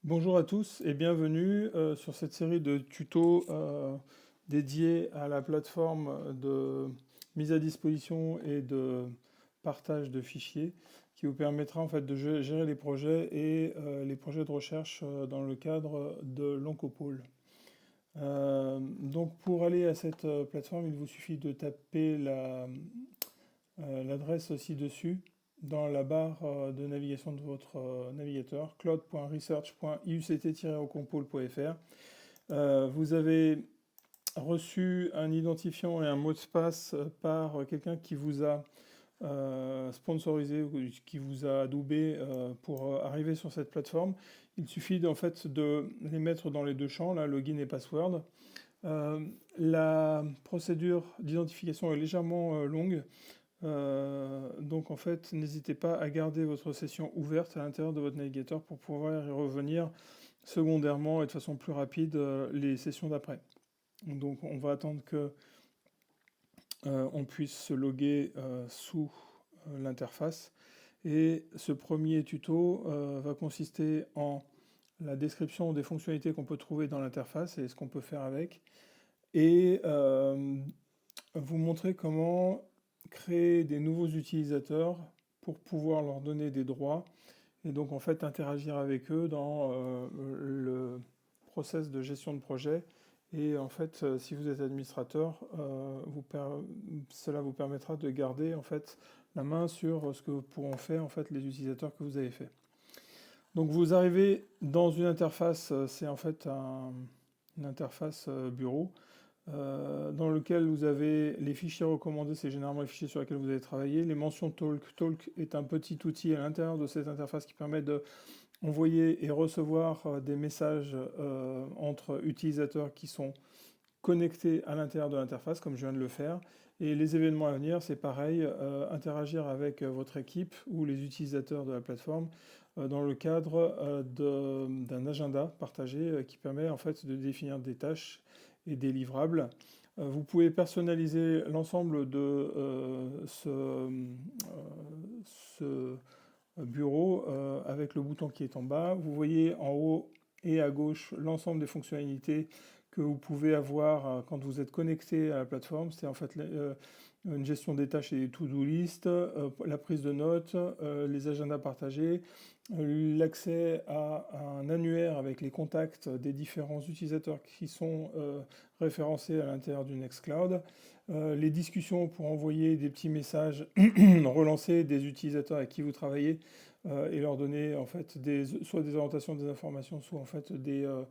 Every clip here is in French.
Bonjour à tous et bienvenue sur cette série de tutos dédiés à la plateforme de mise à disposition et de partage de fichiers qui vous permettra en fait de gérer les projets et les projets de recherche dans le cadre de l'Oncopole. Donc pour aller à cette plateforme, il vous suffit de taper l'adresse ci-dessus dans la barre de navigation de votre navigateur, cloud.research.iuct-ocompole.fr. Vous avez reçu un identifiant et un mot de passe par quelqu'un qui vous a sponsorisé ou qui vous a adoubé pour arriver sur cette plateforme. Il suffit en fait de les mettre dans les deux champs, là, login et password. La procédure d'identification est légèrement longue. Donc en fait, n'hésitez pas à garder votre session ouverte à l'intérieur de votre navigateur pour pouvoir y revenir secondairement et de façon plus rapide les sessions d'après. Donc on va attendre que on puisse se loguer sous l'interface. Et ce premier tuto va consister en la description des fonctionnalités qu'on peut trouver dans l'interface et ce qu'on peut faire avec. Et vous montrer comment créer des nouveaux utilisateurs pour pouvoir leur donner des droits et donc en fait interagir avec eux dans le process de gestion de projet. Et en fait, si vous êtes administrateur, cela vous permettra de garder en fait la main sur ce que pourront faire en fait les utilisateurs que vous avez fait. Donc vous arrivez dans une interface, c'est en fait une interface bureau dans lequel vous avez les fichiers recommandés, c'est généralement les fichiers sur lesquels vous avez travaillé. Les mentions Talk. Talk est un petit outil à l'intérieur de cette interface qui permet de envoyer et recevoir des messages entre utilisateurs qui sont connectés à l'intérieur de l'interface, comme je viens de le faire. Et les événements à venir, c'est pareil, interagir avec votre équipe ou les utilisateurs de la plateforme dans le cadre d'un agenda partagé qui permet en fait de définir des tâches et des livrables. Vous pouvez personnaliser l'ensemble de ce bureau avec le bouton qui est en bas. Vous voyez en haut et à gauche l'ensemble des fonctionnalités que vous pouvez avoir quand vous êtes connecté à la plateforme. C'est en fait une gestion des tâches et des to-do list, la prise de notes, les agendas partagés, l'accès à un annuaire avec les contacts des différents utilisateurs qui sont référencés à l'intérieur du Nextcloud, les discussions pour envoyer des petits messages, relancer des utilisateurs avec qui vous travaillez et leur donner en fait soit des orientations, des informations, soit en fait des, euh,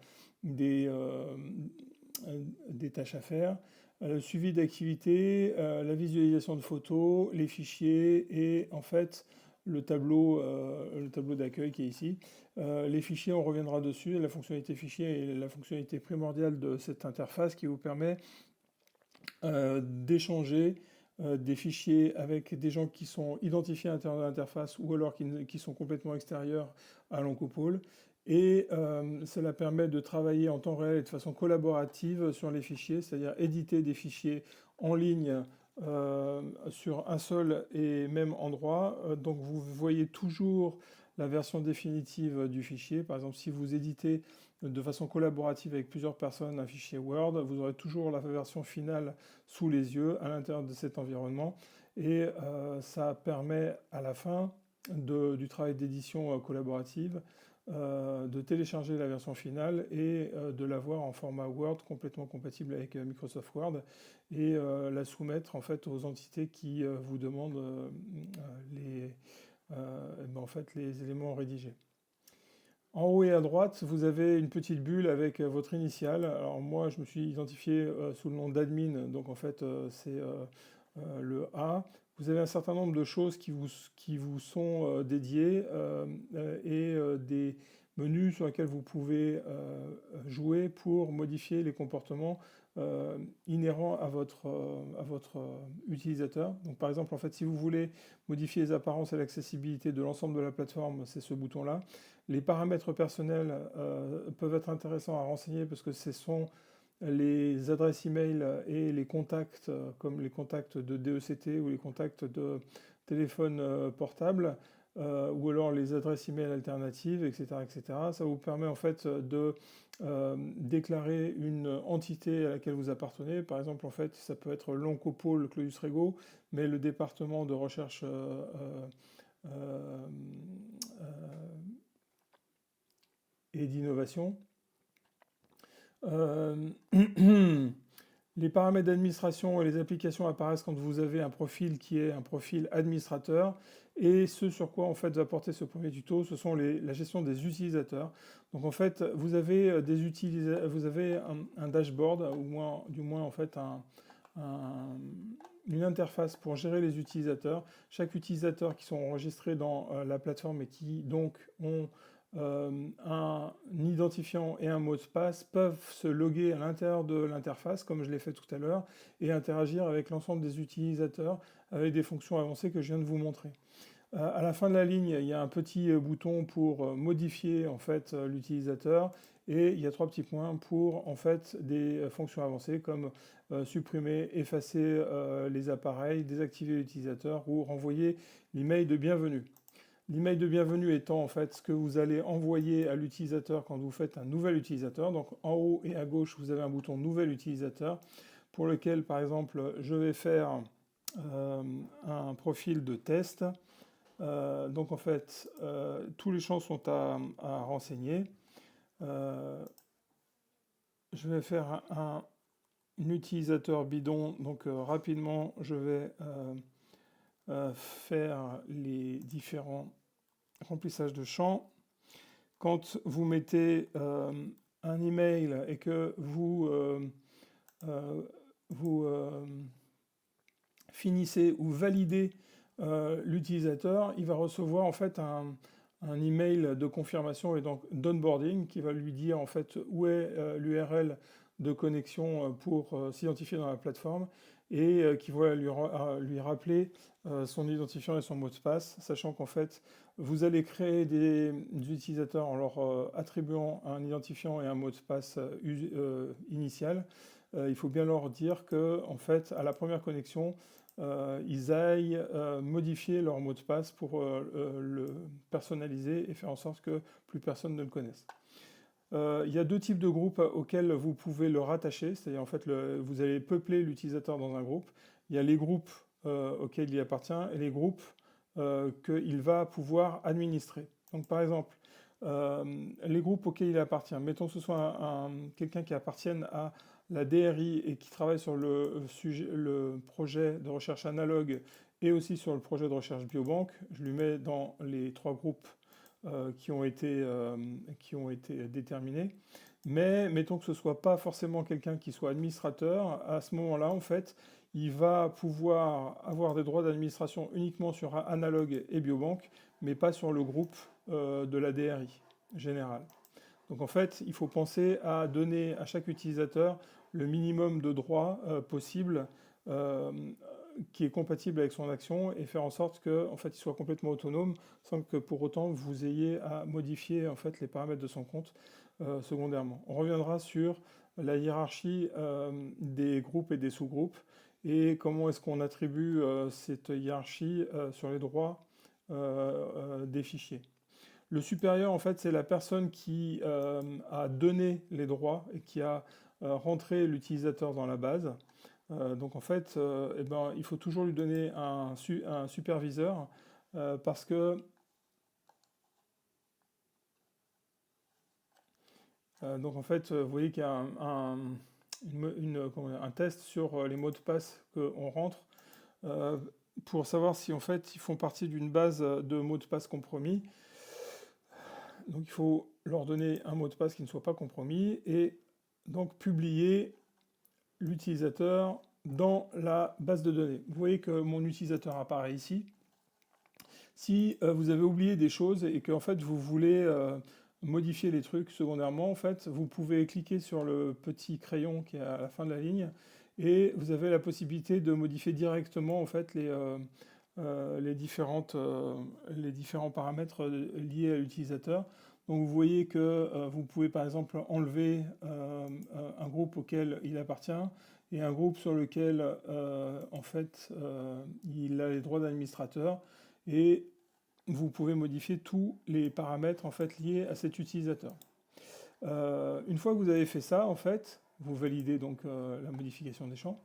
des tâches à faire, le suivi d'activités, la visualisation de photos, les fichiers et en fait le tableau d'accueil qui est ici. Les fichiers, on reviendra dessus. La fonctionnalité fichier est la fonctionnalité primordiale de cette interface qui vous permet d'échanger des fichiers avec des gens qui sont identifiés à l'intérieur de l'interface ou alors qui sont complètement extérieurs à l'Oncopole. Et cela permet de travailler en temps réel et de façon collaborative sur les fichiers, c'est-à-dire éditer des fichiers en ligne sur un seul et même endroit. Donc vous voyez toujours la version définitive du fichier. Par exemple, si vous éditez de façon collaborative avec plusieurs personnes un fichier Word, vous aurez toujours la version finale sous les yeux à l'intérieur de cet environnement. Et ça permet à la fin du travail d'édition collaborative de télécharger la version finale et de l'avoir en format Word complètement compatible avec Microsoft Word et la soumettre en fait aux entités qui vous demandent en fait, les éléments rédigés. En haut et à droite, vous avez une petite bulle avec votre initiale. Alors moi, je me suis identifié sous le nom d'admin, donc en fait, c'est le A. Vous avez un certain nombre de choses qui vous sont dédiées et des menus sur lesquels vous pouvez jouer pour modifier les comportements inhérents à votre utilisateur. Donc par exemple, en fait, si vous voulez modifier les apparences et l'accessibilité de l'ensemble de la plateforme, c'est ce bouton-là. Les paramètres personnels peuvent être intéressants à renseigner parce que ce sont les adresses email et les contacts, comme les contacts de DECT ou les contacts de téléphone portable, ou alors les adresses email alternatives, etc., etc. Ça vous permet en fait de déclarer une entité à laquelle vous appartenez. Par exemple, en fait, ça peut être l'Oncopole Claudius Rego, mais le département de recherche euh, et d'innovation. Les paramètres d'administration et les applications apparaissent quand vous avez un profil qui est un profil administrateur. Et ce sur quoi en fait va porter ce premier tuto, ce sont la gestion des utilisateurs. Donc en fait, vous avez vous avez un dashboard, ou du moins en fait une interface pour gérer les utilisateurs. Chaque utilisateur qui sont enregistrés dans la plateforme et qui donc ont un identifiant et un mot de passe peuvent se loguer à l'intérieur de l'interface, comme je l'ai fait tout à l'heure, et interagir avec l'ensemble des utilisateurs avec des fonctions avancées que je viens de vous montrer. À la fin de la ligne, il y a un petit bouton pour modifier en fait l'utilisateur, et il y a 3 petits points pour en fait des fonctions avancées comme supprimer, effacer les appareils, désactiver l'utilisateur ou renvoyer l'email de bienvenue. L'email de bienvenue étant en fait ce que vous allez envoyer à l'utilisateur quand vous faites un nouvel utilisateur. Donc en haut et à gauche, vous avez un bouton nouvel utilisateur pour lequel, par exemple, je vais faire un profil de test. Donc en fait, tous les champs sont à renseigner. Je vais faire un utilisateur bidon. Donc rapidement, je vais faire les différents remplissage de champs. Quand vous mettez un email et que vous, finissez ou validez l'utilisateur, il va recevoir en fait un email de confirmation et donc d'onboarding qui va lui dire en fait où est l'URL de connexion pour s'identifier dans la plateforme et qui va lui rappeler son identifiant et son mot de passe, sachant qu'en fait vous allez créer des utilisateurs en leur attribuant un identifiant et un mot de passe initial. Il faut bien leur dire que en fait à la première connexion ils aillent modifier leur mot de passe pour le personnaliser et faire en sorte que plus personne ne le connaisse. Il y a 2 types de groupes auxquels vous pouvez le rattacher, c'est-à-dire en fait vous allez peupler l'utilisateur dans un groupe. Il y a les groupes auxquels il appartient et les groupes qu'il va pouvoir administrer. Donc par exemple, les groupes auxquels il appartient, mettons que ce soit quelqu'un qui appartienne à la DRI et qui travaille sur le projet de recherche analogue et aussi sur le projet de recherche biobanque, je lui mets dans les 3 groupes qui ont été déterminés. Mais mettons que ce ne soit pas forcément quelqu'un qui soit administrateur, à ce moment-là, en fait, il va pouvoir avoir des droits d'administration uniquement sur analogue et biobanque, mais pas sur le groupe de la DRI générale. Donc en fait, il faut penser à donner à chaque utilisateur le minimum de droits possible qui est compatible avec son action et faire en sorte qu'en fait, il soit complètement autonome sans que pour autant vous ayez à modifier en fait, les paramètres de son compte secondairement. On reviendra sur la hiérarchie des groupes et des sous-groupes et comment est-ce qu'on attribue cette hiérarchie sur les droits des fichiers. Le supérieur, en fait, c'est la personne qui a donné les droits et qui a rentré l'utilisateur dans la base. Donc, en fait, eh ben, il faut toujours lui donner un superviseur parce que donc, en fait, vous voyez qu'il y a un test sur les mots de passe qu'on rentre pour savoir si, en fait, ils font partie d'une base de mots de passe compromis. Donc il faut leur donner un mot de passe qui ne soit pas compromis et donc publier l'utilisateur dans la base de données. Vous voyez que mon utilisateur apparaît ici. Si vous avez oublié des choses et que en fait vous voulez modifier les trucs secondairement, en fait, vous pouvez cliquer sur le petit crayon qui est à la fin de la ligne et vous avez la possibilité de modifier directement en fait les différents paramètres liés à l'utilisateur. Donc vous voyez que vous pouvez par exemple enlever un groupe auquel il appartient et un groupe sur lequel en fait il a les droits d'administrateur et vous pouvez modifier tous les paramètres en fait liés à cet utilisateur. Une fois que vous avez fait ça, en fait, vous validez donc la modification des champs.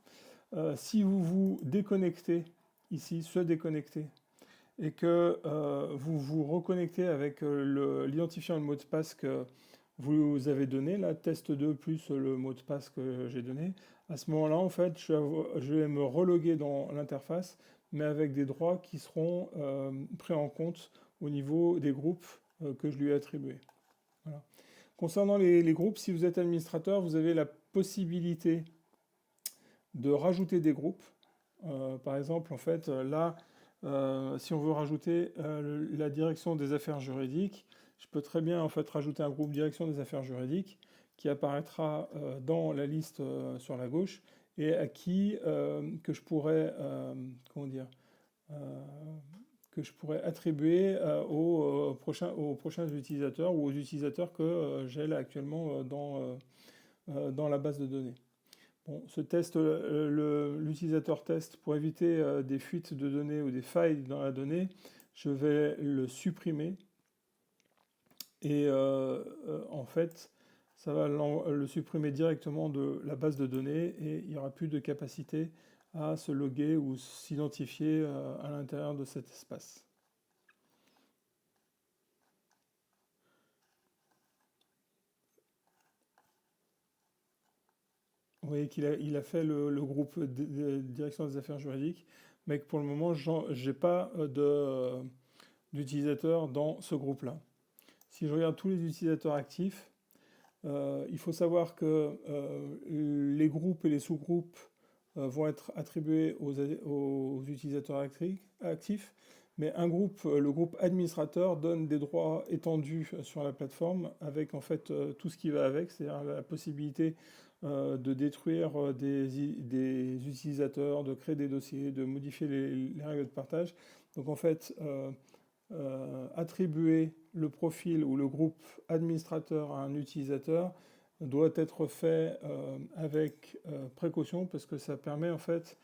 Si vous vous déconnectez ici, se déconnecter, et que vous vous reconnectez avec l'identifiant et le mot de passe que vous avez donné, là, test 2 plus le mot de passe que j'ai donné, à ce moment-là, en fait, je vais me reloguer dans l'interface, mais avec des droits qui seront pris en compte au niveau des groupes que je lui ai attribués. Voilà. Concernant les groupes, si vous êtes administrateur, vous avez la possibilité de rajouter des groupes. Par exemple, en fait, là, si on veut rajouter la direction des affaires juridiques, je peux très bien en fait rajouter un groupe direction des affaires juridiques qui apparaîtra dans la liste sur la gauche et à qui que je pourrais comment dire que je pourrais attribuer aux prochains utilisateurs ou aux utilisateurs que j'ai là actuellement dans la base de données. Bon, ce test, l'utilisateur test, pour éviter des fuites de données ou des failles dans la donnée, je vais le supprimer. Et en fait, ça va le supprimer directement de la base de données et il n'y aura plus de capacité à se loguer ou s'identifier à l'intérieur de cet espace. Vous voyez qu'il a fait le groupe de direction des affaires juridiques, mais que pour le moment, je n'ai pas d'utilisateurs dans ce groupe-là. Si je regarde tous les utilisateurs actifs, il faut savoir que les groupes et les sous-groupes vont être attribués aux utilisateurs actifs, mais le groupe administrateur donne des droits étendus sur la plateforme avec en fait tout ce qui va avec, c'est-à-dire la possibilité de détruire des utilisateurs, de créer des dossiers, de modifier les règles de partage. Donc en fait, attribuer le profil ou le groupe administrateur à un utilisateur doit être fait avec précaution parce que ça permet en fait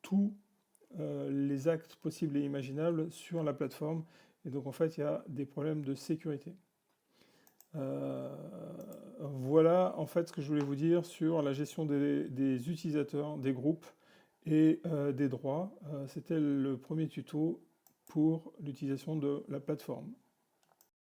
tous les actes possibles et imaginables sur la plateforme et donc en fait il y a des problèmes de sécurité. Voilà en fait ce que je voulais vous dire sur la gestion des utilisateurs, des groupes et des droits. C'était le premier tuto pour l'utilisation de la plateforme.